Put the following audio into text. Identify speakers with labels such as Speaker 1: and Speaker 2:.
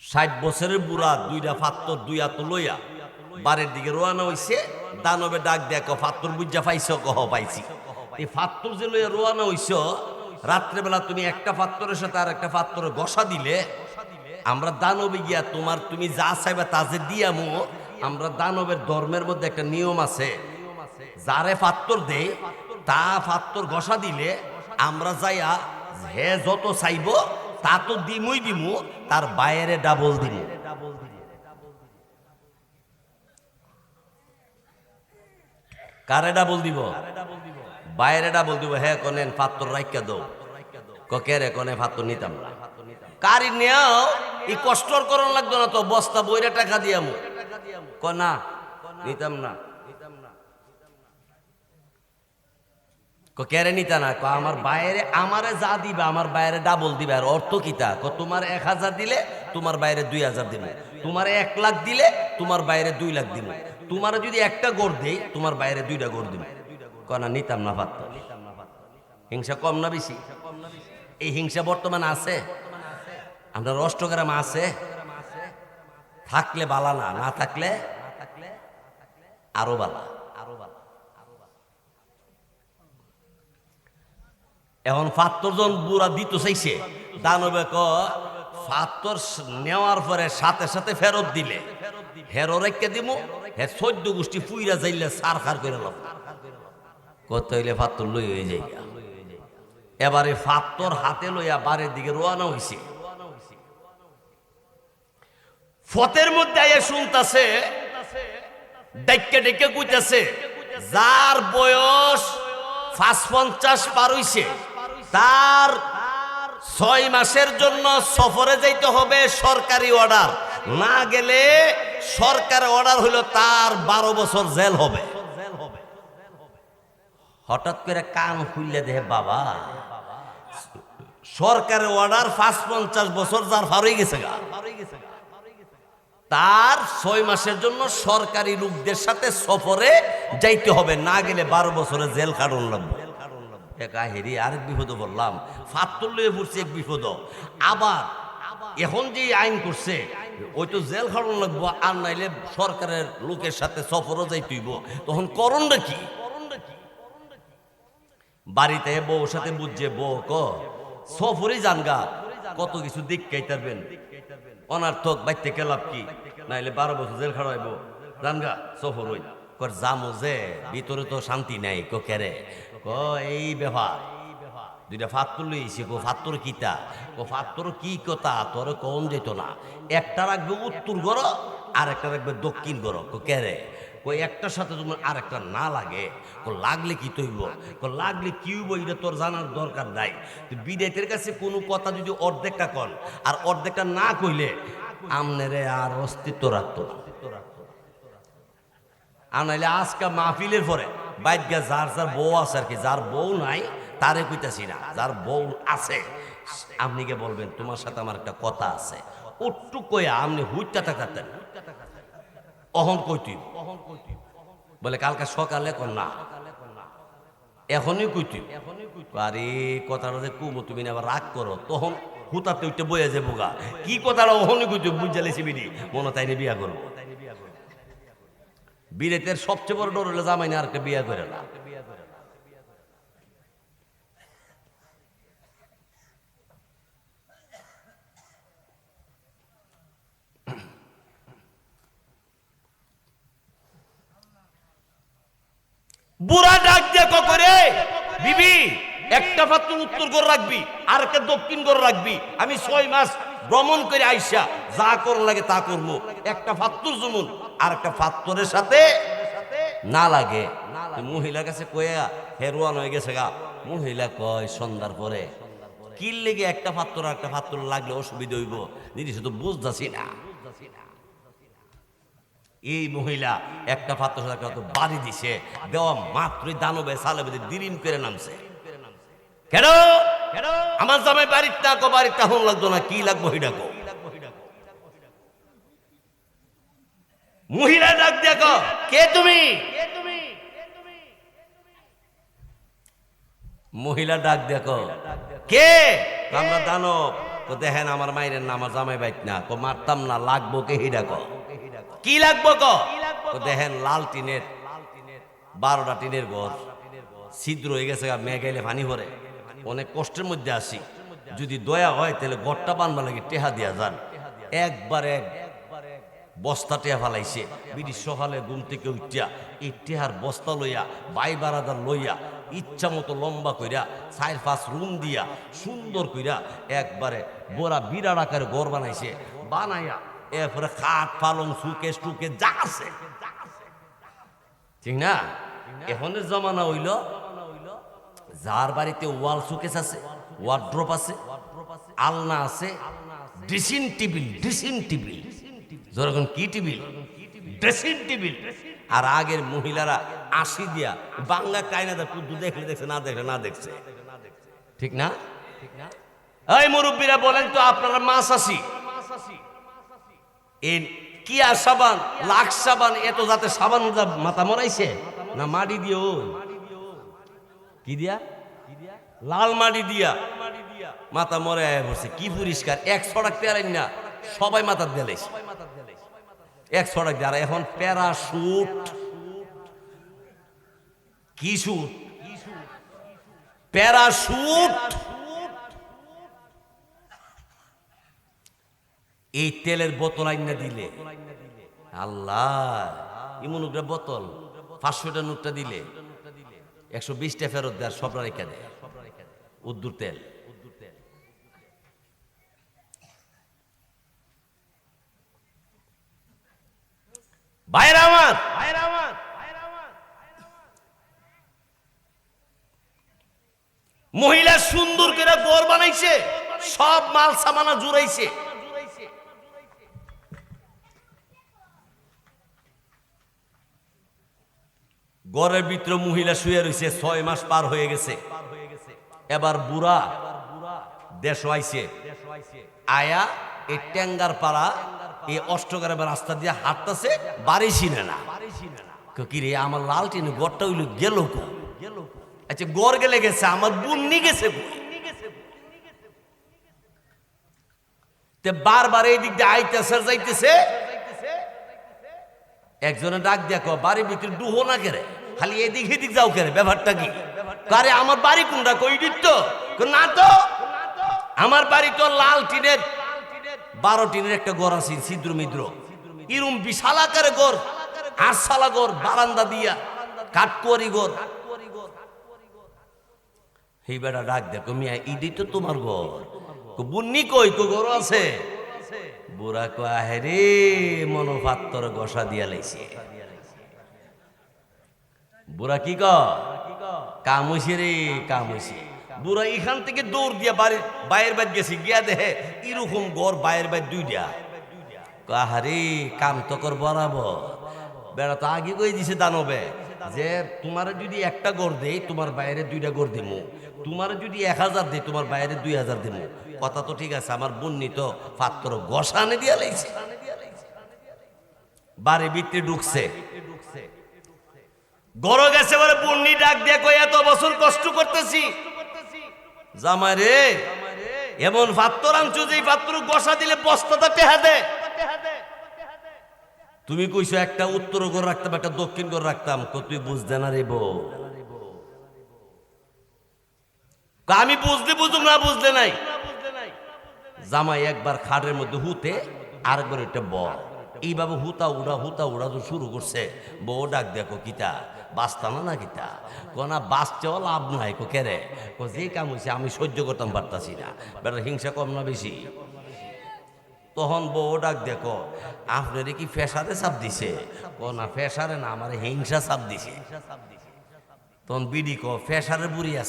Speaker 1: 60 বছরের বুড়া দুইটা ফাত্তর দুই হাত লইয়া বাড়ির দিকে রোয়ানা হইছে। দানবে ডাক দেখো ফাত্তর বুঝা পাইছ? কহ পাইছি। এই ফাত্তর যে লইয়া রোয়ানা হইছ, রাত্রেবেলা তুমি একটা ফাত্তরের সাথে আর একটা ফাত্তরে ঘষা দিলে আমরা দানবে গিয়া তুমি যা চাইবা তা যে দিয়ামু। আমরা দানবের ধর্মের মধ্যে একটা নিয়ম আছে, যারে ফাত্তর দেয় তা ফাত্তর ঘষা দিলে আমরা যাইয়া হে যত চাইব তা তো দিমুই দিমু, তার বাইরে ডাবল দিমু। কারে ডাবল দিব? বাইরে ডাবল দিব। হ্যাঁ কনেন ফাত্তর রাইকা দাও। কে রে? কনে ফাত্তর নিতাম না। কারি নেও এই কষ্টর করণ লাগতো না তো, বস্তা বইরে টাকা দিয়ামু। না নিতাম না। কেড়ে নিতা না? আমার বাইরে আমারে যা দিবে আমার বাইরে ডাবল দিবে। আর অর্থ কিতা? তোমার 1000 দিলে তোমার বাইরে 2000 দিবে। তোমার 1 লাখ দিলে তোমার বাইরে 2 লাখ দিবে। তোমার যদি একটা গড় দেই তোমার বাইরে 2টা গড় দিবে। না নিতাম না পাত্র। হিংসা কম না বেশি? এই হিংসা বর্তমানে আছে? আমরা অষ্টগ্রাম আছে? থাকলে বালা না, না থাকলে আরো বালা। এখন 75 জন বুড়া দিত চাইছে। দানবে ফাত্তর নেওয়ার পরে সাথে সাথে ফেরত দিলে হেরো রেখে দিব। হে 14 গোষ্ঠী ফুইরা যাইলে সার খার করে লাভ কত হইলে ফাত্তর লই হয়ে যাই। এবারে ফাত্তর হাতে লইয়া বাড়ির দিকে রোয়ানা হইছে। ফতের মধ্যে আইয়া শুনতাছে, ডাইকে ডেকে কইতাছে, যার বয়স 55 পার হইছে তার 6 মাসের জন্য সফরে যাইতে হবে, সরকারি অর্ডার। না গেলে সরকারের অর্ডার হইল তার 12 বছর জেল হবে। হঠাৎ করে কান খুললে দেহে বাবা, সরকারের অর্ডার 55 বছর যার পার হয়ে গেছে গা, তার 6 মাসের জন্য সরকারি লোকদের সাথে সফরে যাইতে হবে, না গেলে 12 বছরের জেল কাটন লাগবে। হেরি আরেক বিপদ বললাম, ফাত্তর লয়ে পড়ছে এক বিপদ। আবার এখন যে আইন করছে ওই তো জেল খাটন লাগবো, আর নাইলে সরকারের লোকের সাথে সফরও যাইতেইব। তখন করণটা কি? বাড়িতে বউর সাথে বুঝছে, বউ সফরে জানগা কত কিছু দেখাইতারবেন, অনার্থক বাইতে কেলাপ কি, নাইলে 12 বছর জেল খাটাইব, জানগা সফর হই কর জামো যে ভিতরে তো শান্তি নাই। কেরে? এই ব্যাপার দুইটা ফাত্তর লইছি। ফাত্তর কিতা? ফাত্তর কি কথা তোর কম যেত না। একটা রাখবে উত্তর গড় আর একটা রাখবে দক্ষিণ গড়। কেরে? একটার সাথে তোমার আর একটা না লাগে। লাগলে কি তৈব? লাগলে কি হইব এটা তোর জানার দরকার নাই। বিদেতের কাছে কোনো কথা যদি অর্ধেকটা কন আর অর্ধেকটা না কইলে আমনেরে আর অস্তিত্ব রাখতো না। আর নাইলে আজকে মাহফিলের পরে বাইদগা যার যার বউ আছে আর কি, যার বউ নাই তারে কইতাছি না, যার বউ আছে আপনি কে বলবেন তোমার সাথে আমার একটা কথা আছে, ওটুক কইয়া আপনি হুইটা থাকতেন। অহন কইতি বলে কালকে সকালে না এখনই কইতি। আরে কথাটা যে কুমো তুমি আবার রাগ করো, তখন হুতাতে উঠতে বয়ে যাবো গা। কি কথাটা ওহনই কইতি বুঝালেছি বিডি মনে তাইনে বিয়া করবো। বিরেতের সবচেয়ে বড় ডর হলো জামাই না আর একটা বিয়া করে না। বুড়া ডাক দিয়ে করে, বিবি একটা পাত্র উত্তর করে রাখবি আর একটা দক্ষিণ করে রাখবি। আমি 6 মাস ভ্রমণ করে আইসা যা কর লাগে তা করবো। একটা ফাত্তর জমুন আর একটা ফাত্তরের সাথে না লাগে। মহিলার কাছে কয়া হেরোয়ান হয়ে গেছে গা। মহিলা কয় সন্ধ্যার পরে কি লেগে একটা ফাত্তর আর একটা ফাত্তর লাগলে অসুবিধা হইব, জিনিস তো বুঝতেছি না। এই মহিলা একটা ফাত্তর সাথে বাড়ি দিছে, দেওয়া মাত্রই দানবে সালে বেঁধে দিরিম করে নামছে। কেন আমার জামাই বাড়ির না বাড়ির হন লাগতো না, কি লাগবো হিডাকো? মহিলা ডাক দেখো, কে তুমি? মহিলা ডাক দেখো, কে? আমরা দানব। দেখেন আমার মায়ের না, আমার জামাই বাইক না, মারতাম না, লাগবো কে হিডা কি লাগবো দেখেন লাল টিনের 12টা টিনের ঘর, ছিদ্র হয়ে গেছে, মেয়ে গেলে পানি ভরে, অনেক কষ্টের মধ্যে আসি, যদি দয়া হয় তাহলে ঘরটা বানবা লাগে টেহা দিয়া যান। একবার এক বস্তা টেহা ফালাইছে, বিড়ি সকালে ঘুম থেকে উঠিয়া এই টেহার বস্তা লইয়া বাই বারাদার লইয়া ইচ্ছা মতো লম্বা কইরা 4-5 রুম দিয়া সুন্দর কইরা একবারে বড়া বিরাট আকারে ঘর বানাইছে, বানাইয়া এরপরে খাট পালং সুকেশ টুকে যা আছে, ঠিক না? এখনের জমানা হইল যার বাড়িতে ওয়াল সুকেস আছে, ওয়ার্ড্রপ আছে, আলনা আছে, ড্রেসিং টেবিল যখন কি টেবিল, ড্রেসিং টেবিল। আর আগের মহিলারা 80 দিয়া বাংলা কায়নাদা কুদ্দু দেখলে দেখছে, না দেখলে না দেখছে, ঠিক না? এই মুরব্বীরা বলেন তো আপনারা মাছ আসি এই কি আর সাবান, লাক্স সাবান, এত যাতে সাবান মাথা মরাইছে না মাটি দিয়ে, কি দিয়া, লাল মাটি দিয়া মাথা মরে পড়ছে, কি পরিষ্কার, 1 ছড়াক তেলেন না, সবাই মাথা দিলাইছে 1 ছড়াক দিয়ে। আর এখন প্যারাশুট, কি শুট, প্যারাশুট, এই তেলের বোতল আইনা দিলে আল্লাহ, এমন একটা বোতল 500টা নোটটা দিলে 120টা ফেরত দেয়, সব রেখে দেয় উদ্দুর তেল। ভাইরা আমার, মহিলা সুন্দর করে ঘর বানাইছে, সব মাল সামানা জুড়াইছে, ঘরের ভিতরে মহিলা শুয়ে রয়েছে, 6 মাস পার হয়ে গেছে। এবার বুড়া দেশ আইছে, আয়া এই ট্যাঙ্গার পাড়া এই অষ্টগ্রামের রাস্তা দিয়ে হাঁটতেছে, বাড়ি চিনে না, কি রে আমার লাল টিনে গড়টা হইল গেল কো, আচ্ছা গড় গেলে গেছে, আমার বুন্নি গেছে, বারবার এই দিক দিয়ে আইতেছে যাইতেছে। একজনে ডাক দেখো, বাড়ির ভিতরে ডুহো না কেরে, খালি এদিক এদিক যাও কেরে, ব্যাপারটা কি? আরে আমার বাড়ি কোনটা, কই দিত না তো, আমার বাড়ি তো লাল টিনের 12 টিনের একটা ঘর আছে, ছিদ্র মিদ্র, এরম বিশাল আকারে ঘর, 8 সালা ঘর, বারান্দা দিয়া কাঠকুয়ারি ঘর। এই বেটা ডাক দেখো, মিয়া ইডি তো তোমার ঘর, বুন্নি কই, তো ঘর আছে? বুড়া কয় রে মনোপাত্তর গসা দিয়া লাইছে। বুড়া কি কাম হইছে রে, কাম হইছে। বুড়া এখান থেকে দৌড় দিয়া বাইরের বাদ গেছি, গিয়া দেখে এরকম ঘর বাইরের বাদ 2টা। কাহারে কাম তো কর বরাবর, বেড়া তো আগে কই দিছে দানবে যে তোমার যদি একটা ঘর দেই, তোমার বাইরে 2টা ঘর দিমু, তোমার যদি 1000 দেই, তোমার বাইরে 2000 দিমু। কথা তো ঠিক আছে, আমার বন্নি তো পাত্র গসানে দিয়া লাইছে। বাড়ি ভিতরে ঢুকছে, গড় গেছে, বলে বন্নি ডাক দিয়ে কই এত বছর কষ্ট করতেছি, জামাই রে এমন পাত্র আনছো যে পাত্র গসা দিলে বস্তাটা টেহা দে। তুমি কইছো একটা উত্তর ঘর রাখতাম, একটা দক্ষিণ ঘর রাখতাম, তুই বুঝতে না রে বউ। আমি বুঝলে বুঝুম, না বুঝলে নাই। জামাই একবার খাটের মধ্যে হুতে, আরেকবার একটা বল, এইভাবে হুতা উড়া তো শুরু করছে। বউ ডাক দেখো, কিতা বাঁচতাম না কিতা? কোনা বাঁচতেও লাভ নাই, কেরে যে কাম হয়েছে আমি সহ্য করতাম পারতাছি না, বেটা হিংসা কম না বেশি? তখন বউ ডাক দেখো, আপনারে কি ফেসারে চাপ দিছে? না ফেসারে না, আমার হিংসা চাপ দিছে। তখন বিডি ফেসারে বুড়ি আছে।